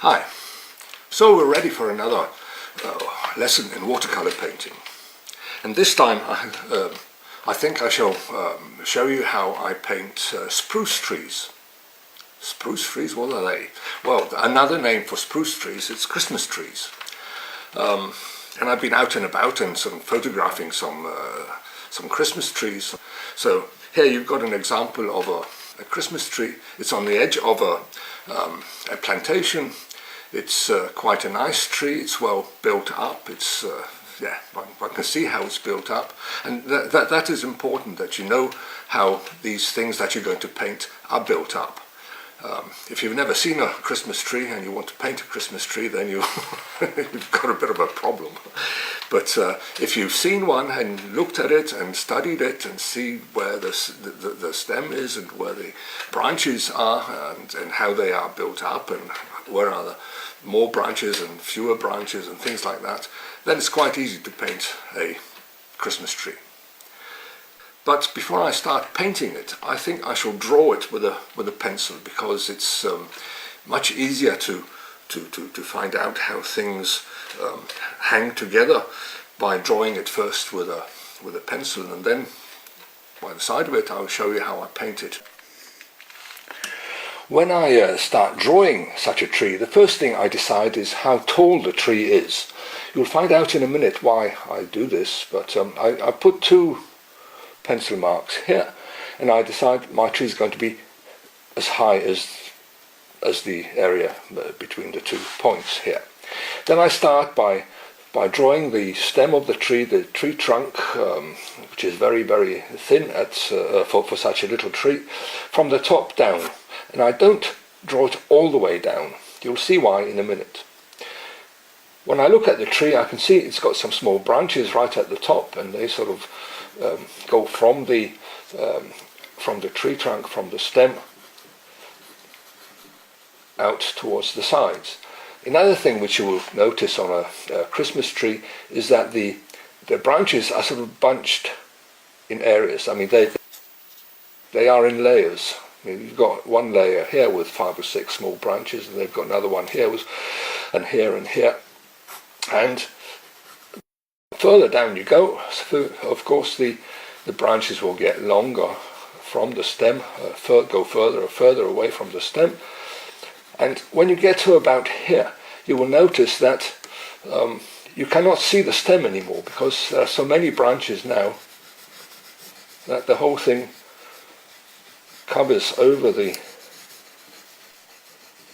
Hi, so we're ready for another lesson in watercolour painting, and this time I think I shall show you how I paint spruce trees. Spruce trees, what are they? Well, another name for spruce trees is Christmas trees. And I've been out and about and photographing some Christmas trees. So here you've got an example of a Christmas tree. It's on the edge of a plantation. It's quite a nice tree. It's well built up. It's yeah, one can see how it's built up, and that is important, that you know how these things that you're going to paint are built up. If you've never seen a Christmas tree and you want to paint a Christmas tree, then you've got a bit of a problem. But if you've seen one and looked at it and studied it and see where the stem is and where the branches are and how they are built up and where are the more branches and fewer branches and things like that, then it's quite easy to paint a Christmas tree. But before I start painting it, I think I shall draw it with a pencil, because it's much easier to find out how things hang together by drawing it first with a pencil, and then by the side of it I'll show you how I paint it. When I start drawing such a tree, the first thing I decide is how tall the tree is. You'll find out in a minute why I do this, but I put two pencil marks here, and I decide my tree is going to be as high as the area between the 2 points here. Then I start by drawing the stem of the tree trunk, which is very, very thin for such a little tree, from the top down. And I don't draw it all the way down. You'll see why in a minute. When I look at the tree, I can see it's got some small branches right at the top, and they sort of go from the tree trunk, from the stem, out towards the sides. Another thing which you will notice on a Christmas tree is that the branches are sort of bunched in areas. I mean, they are in layers. I mean, you've got one layer here with 5 or 6 small branches, and they've got another one here and here and here. And further down you go, so of course the branches will get longer from the stem, go further away from the stem. And when you get to about here, you will notice that you cannot see the stem anymore, because there are so many branches now that the whole thing covers over the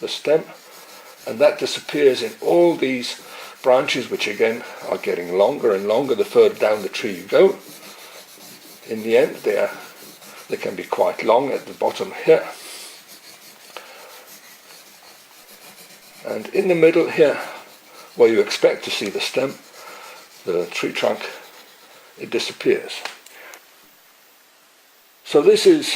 stem, and that disappears in all these branches, which again are getting longer and longer the further down the tree you go. In the end they can be quite long at the bottom here, and in the middle here, where you expect to see the stem, the tree trunk, it disappears. So this is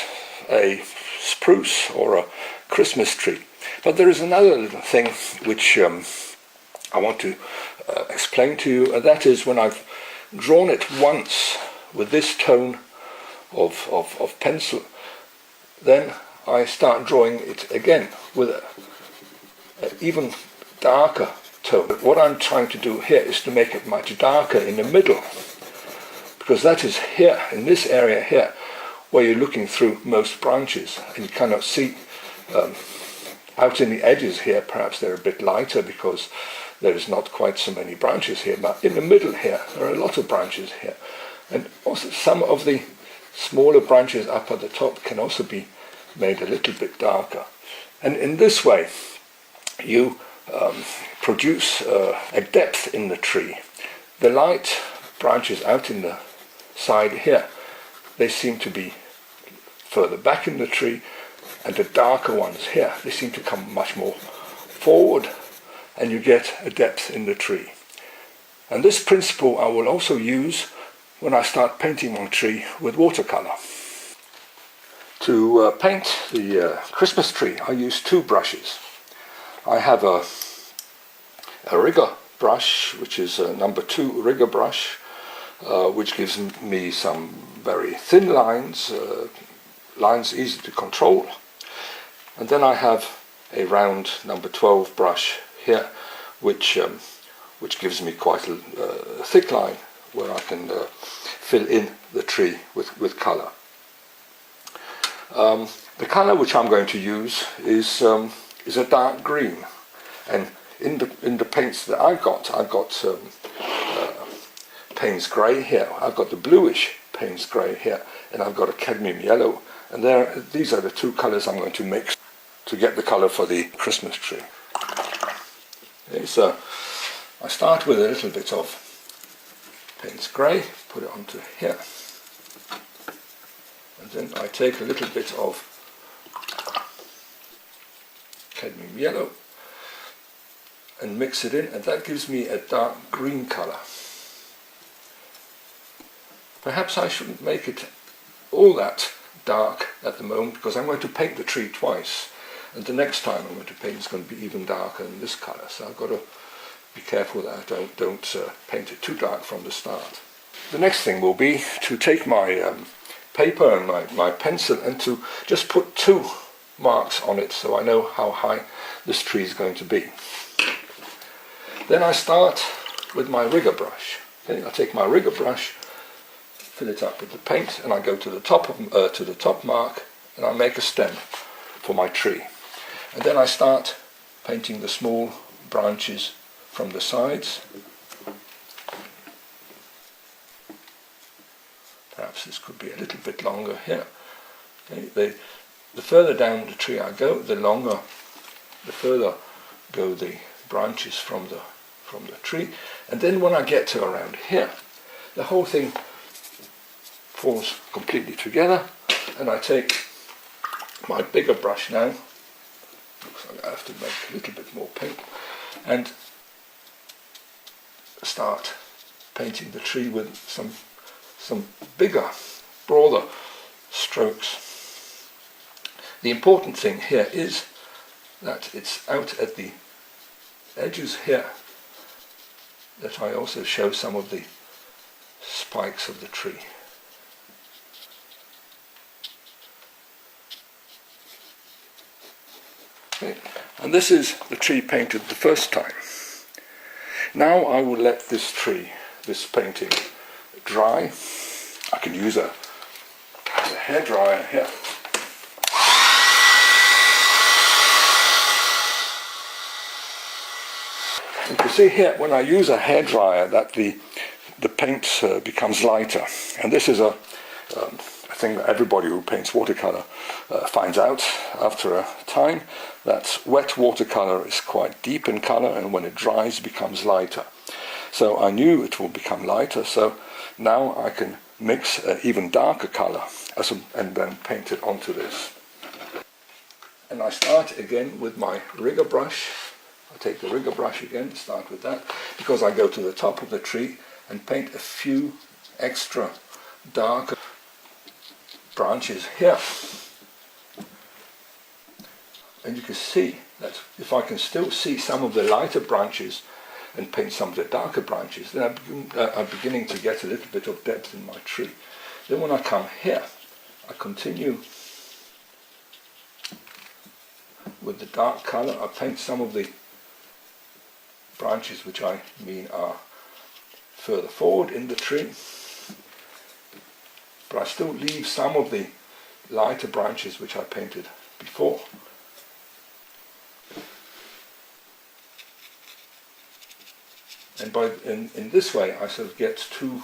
a spruce or a Christmas tree. But there is another little thing which I want to explain to you, and that is, when I've drawn it once with this tone of pencil, then I start drawing it again with an even darker tone. But what I'm trying to do here is to make it much darker in the middle, because that is here, in this area here, where you're looking through most branches, and you cannot see out in the edges here. Perhaps they're a bit lighter because there is not quite so many branches here, but in the middle here there are a lot of branches here, and also some of the smaller branches up at the top can also be made a little bit darker. And in this way you produce a depth in the tree. The light branches out in the side here, they seem to be further back in the tree, and the darker ones here, they seem to come much more forward, and you get a depth in the tree. And this principle I will also use when I start painting my tree with watercolour. To paint the Christmas tree, I use 2 brushes. I have a rigger brush, which is a number 2 rigger brush, which gives me some very thin lines, lines easy to control. And then I have a round number 12 brush here, which gives me quite a thick line where I can fill in the tree with colour. The colour which I'm going to use is a dark green, and in the paints that I've got Payne's grey here, I've got the bluish Payne's grey here, and I've got a cadmium yellow, and these are the two colours I'm going to mix to get the colour for the Christmas tree. Okay, so I start with a little bit of Payne's grey, put it onto here, and then I take a little bit of cadmium yellow and mix it in, and that gives me a dark green colour. Perhaps I shouldn't make it all that dark at the moment, because I'm going to paint the tree twice, and the next time I'm going to paint is going to be even darker than this colour, so I've got to be careful that I don't paint it too dark from the start. The next thing will be to take my paper and my pencil and to just put 2 marks on it so I know how high this tree is going to be. Then I start with my rigger brush. Okay, I take my rigger brush, fill it up with the paint, and I go to the top mark, and I make a stem for my tree. And then I start painting the small branches from the sides. Perhaps this could be a little bit longer here. Okay, the further down the tree I go, the further go the branches from the tree. And then when I get to around here, the whole thing falls completely together, and I take my bigger brush now, looks like I have to make a little bit more paint, and start painting the tree with some bigger, broader strokes. The important thing here is that it's out at the edges here that I also show some of the spikes of the tree. Okay. And this is the tree painted the first time. Now I will let this painting dry. I can use a hairdryer here. You can see here when I use a hairdryer that the paint becomes lighter, and this is a thing that everybody who paints watercolour finds out after a time, that wet watercolour is quite deep in colour, and when it dries it becomes lighter. So I knew it will become lighter, so now I can mix an even darker colour and then paint it onto this. And I start again with my rigger brush. I take the rigger brush again, start with that, because I go to the top of the tree and paint a few extra darker branches here. And you can see that if I can still see some of the lighter branches and paint some of the darker branches, then I'm beginning to get a little bit of depth in my tree. Then when I come here, I continue with the dark colour. I paint some of the branches which I mean are further forward in the tree, but I still leave some of the lighter branches which I painted before. And in this way I sort of get two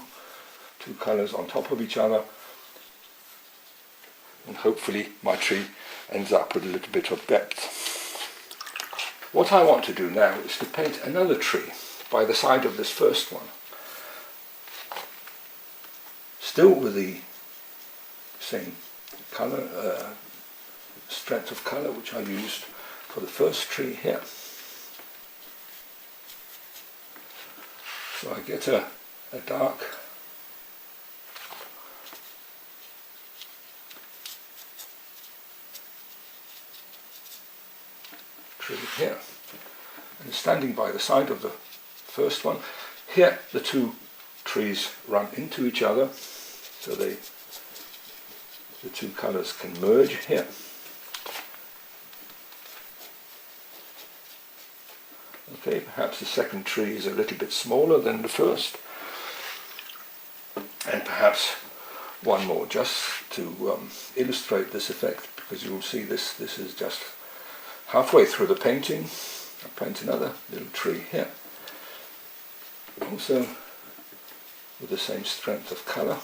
colours on top of each other, and hopefully my tree ends up with a little bit of depth. What I want to do now is to paint another tree by the side of this first one, still with the same colour, strength of colour which I used for the first tree here. So I get a dark tree here, and standing by the side of the first one. Here the two trees run into each other, so the two colours can merge here. Okay, perhaps the second tree is a little bit smaller than the first, and perhaps one more just to illustrate this effect, because you will see this is just halfway through the painting. I'll paint another little tree here, also with the same strength of colour.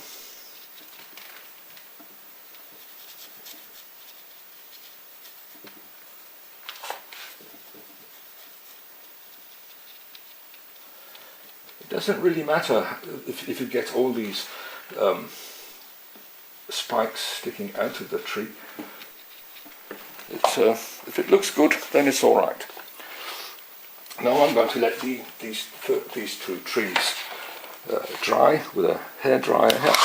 It doesn't really matter if you get all these spikes sticking out of the tree. If it looks good, then it's all right. Now I'm going to let these two trees dry with a hairdryer here.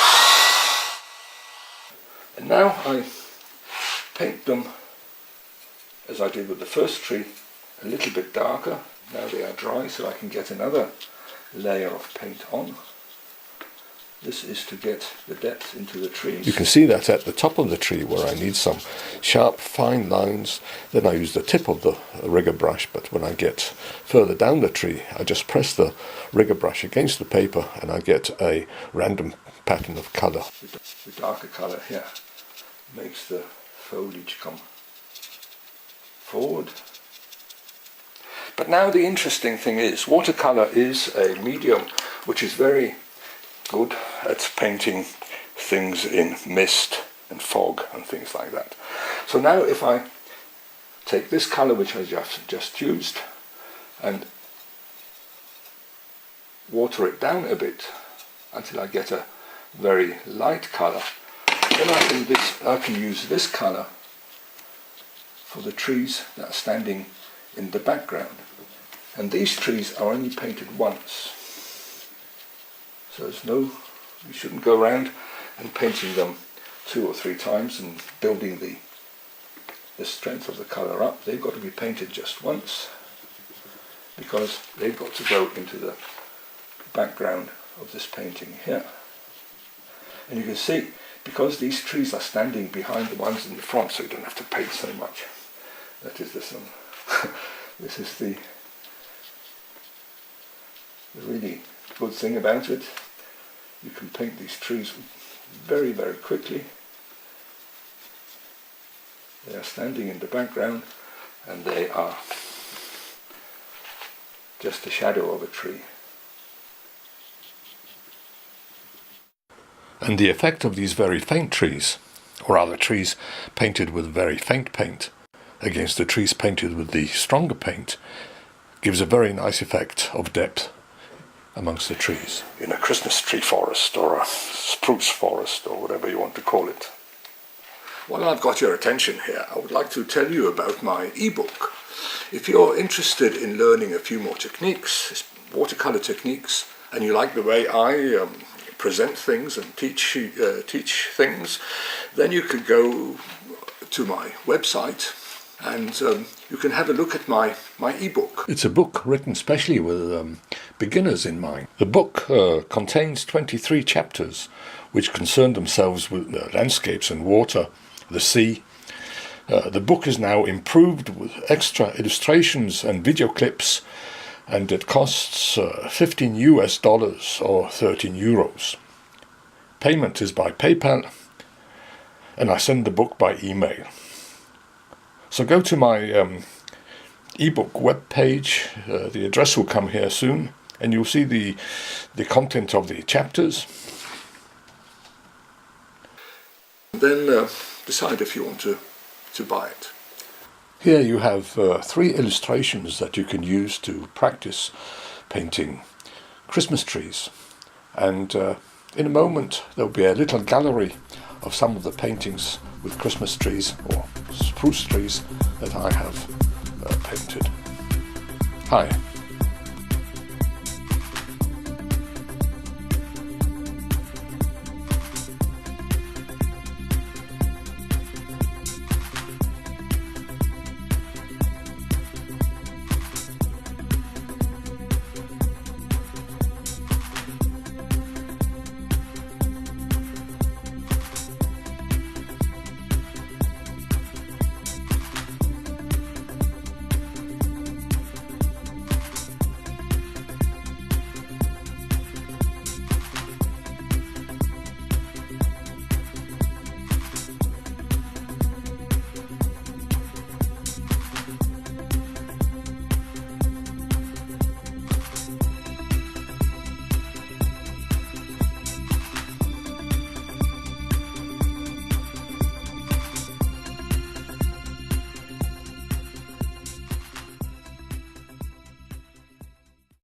And now I paint them as I did with the first tree, a little bit darker. Now they are dry, so I can get another layer of paint on. This is to get the depth into the trees. You can see that at the top of the tree where I need some sharp, fine lines. Then I use the tip of the rigger brush, but when I get further down the tree, I just press the rigger brush against the paper and I get a random pattern of colour. The darker colour here makes the foliage come forward. But now the interesting thing is, watercolour is a medium which is very good at painting things in mist and fog and things like that. So now if I take this colour which I just used and water it down a bit until I get a very light colour, then I can use this colour for the trees that are standing in the background. And these trees are only painted once. So you shouldn't go around and painting them 2 or 3 times and building the strength of the colour up. They've got to be painted just once, because they've got to go into the background of this painting here. And you can see, because these trees are standing behind the ones in the front, so you don't have to paint so much. That is this one. This is the really good thing about it. You can paint these trees very, very quickly. They are standing in the background and they are just a shadow of a tree. And the effect of these very faint trees, or rather trees painted with very faint paint, against the trees painted with the stronger paint, gives a very nice effect of depth amongst the trees. In a Christmas tree forest or a spruce forest or whatever you want to call it. While I've got your attention here, I would like to tell you about my ebook. If you're interested in learning a few more techniques, watercolour techniques, and you like the way I present things and teach things, then you could go to my website and you can have a look at my ebook. It's a book written specially with beginners in mind. The book contains 23 chapters which concern themselves with landscapes and water, the sea. The book is now improved with extra illustrations and video clips, and it costs $15 US or 13 euros. Payment is by PayPal, and I send the book by email. So go to my ebook web page. The address will come here soon, and you'll see the content of the chapters. Then decide if you want to buy it. Here you have 3 illustrations that you can use to practice painting Christmas trees, and in a moment there will be a little gallery of some of the paintings with Christmas trees or spruce trees that I have painted. Hi.